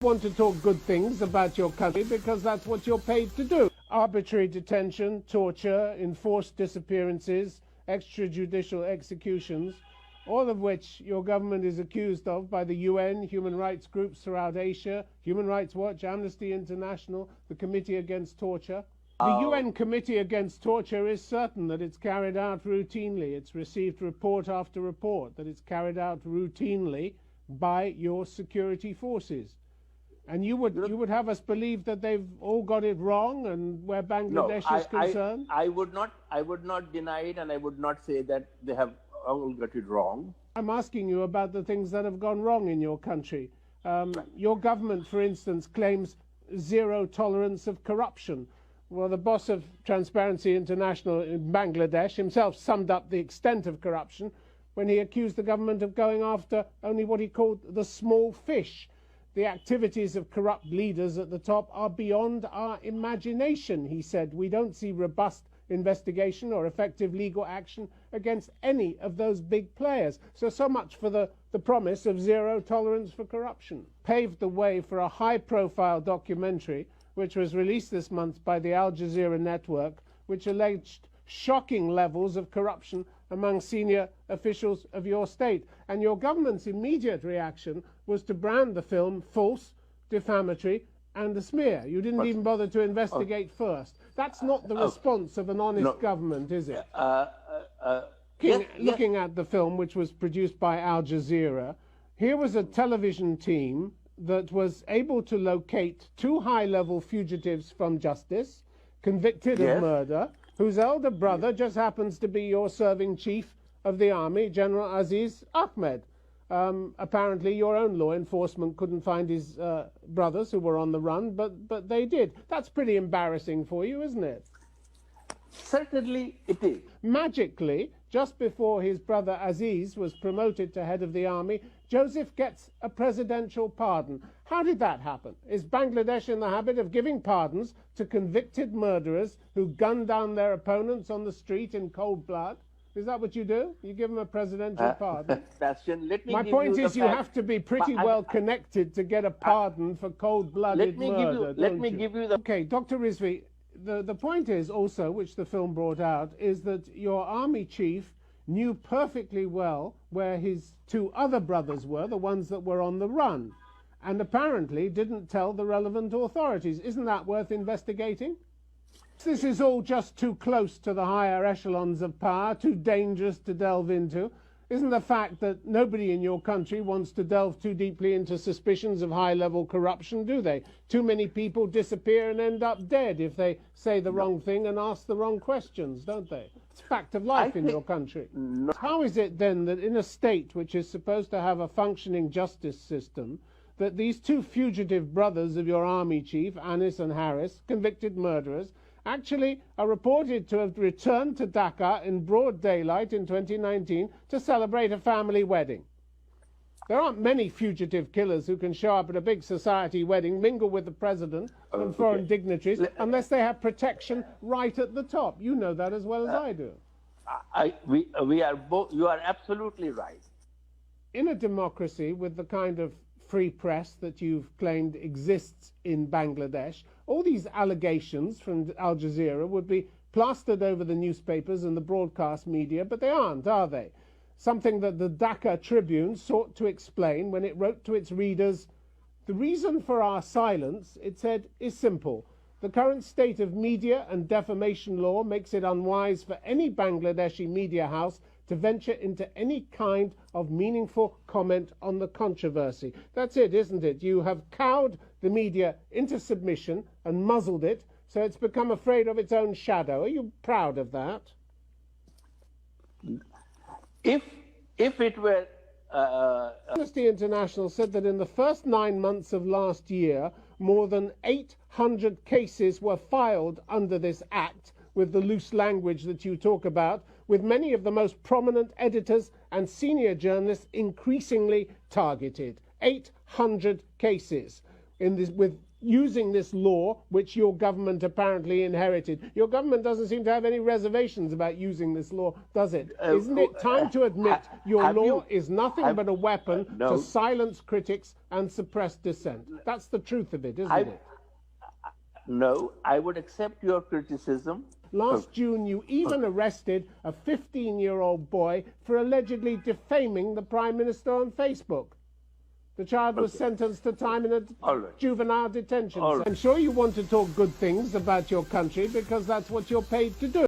Want to talk good things about your country because that's what you're paid to do. Arbitrary detention, torture, enforced disappearances, extrajudicial executions, all of which your government is accused of by the UN, human rights groups throughout Asia, Human Rights Watch, Amnesty International, the Committee Against Torture. The UN Committee Against Torture is certain that it's carried out routinely. It's received report after report that it's carried out routinely by your security forces. And you would have us believe that they've all got it wrong, and where Bangladesh is concerned? I would not deny it, and I would not say that they have all got it wrong. I'm asking you about the things that have gone wrong in your country. Your government, for instance, claims zero tolerance of corruption. Well, the boss of Transparency International in Bangladesh himself summed up the extent of corruption when he accused the government of going after only what he called the small fish. The activities of corrupt leaders at the top are beyond our imagination, he said. We don't see robust investigation or effective legal action against any of those big players. So much for the promise of zero tolerance for corruption. Paved the way for a high-profile documentary which was released this month by the Al Jazeera network, which alleged shocking levels of corruption among senior officials of your state. And your government's immediate reaction was to brand the film false, defamatory, and a smear. You didn't even bother to investigate first. That's not the response of an honest government, is it? Looking at the film, which was produced by Al Jazeera, here was a television team that was able to locate two high-level fugitives from justice, convicted of murder, whose elder brother just happens to be your serving chief of the army, General Aziz Ahmed. Apparently your own law enforcement couldn't find his brothers who were on the run, but they did. That's pretty embarrassing for you, isn't it? Certainly it is. Magically, just before his brother Aziz was promoted to head of the army, Joseph gets a presidential pardon. How did that happen? Is Bangladesh in the habit of giving pardons to convicted murderers who gun down their opponents on the street in cold blood? Is that what you do? You give them a presidential pardon? Bastian, My point is you have to be pretty well connected to get a pardon for cold-blooded murder. Let me give you the... Okay, Dr. Rizvi, the point is also, which the film brought out, is that your army chief knew perfectly well where his two other brothers were, the ones that were on the run, and apparently didn't tell the relevant authorities. Isn't that worth investigating? This is all just too close to the higher echelons of power, too dangerous to delve into. Isn't the fact that nobody in your country wants to delve too deeply into suspicions of high-level corruption, do they? Too many people disappear and end up dead if they say the wrong thing and ask the wrong questions, don't they? It's a fact of life in your country. No. How is it then that in a state which is supposed to have a functioning justice system, that these two fugitive brothers of your army chief, Anis and Harris, convicted murderers, actually are reported to have returned to Dhaka in broad daylight in 2019 to celebrate a family wedding? There aren't many fugitive killers who can show up at a big society wedding, mingle with the president and foreign dignitaries, unless they have protection right at the top. You know that as well as I do. We are both. You are absolutely right. In a democracy with the kind of free press that you've claimed exists in Bangladesh, all these allegations from Al Jazeera would be plastered over the newspapers and the broadcast media, but they aren't, are they? Something that the Dhaka Tribune sought to explain when it wrote to its readers, "The reason for our silence," it said, "is simple. The current state of media and defamation law makes it unwise for any Bangladeshi media house to venture into any kind of meaningful comment on the controversy." That's it, isn't it? You have cowed the media into submission and muzzled it, so it's become afraid of its own shadow. Are you proud of that? If it were... Amnesty International said that in the first 9 months of last year, more than 800 cases were filed under this act, with the loose language that you talk about, with many of the most prominent editors and senior journalists increasingly targeted. 800 cases in this, with using this law, which your government apparently inherited. Your government doesn't seem to have any reservations about using this law, does it? Isn't it time to admit your law is nothing but a weapon to silence critics and suppress dissent? That's the truth of it, isn't it? No, I would accept your criticism. Last June, you even arrested a 15-year-old boy for allegedly defaming the Prime Minister on Facebook. The child was sentenced to time in a juvenile detention. I'm sure you want to talk good things about your country because that's what you're paid to do.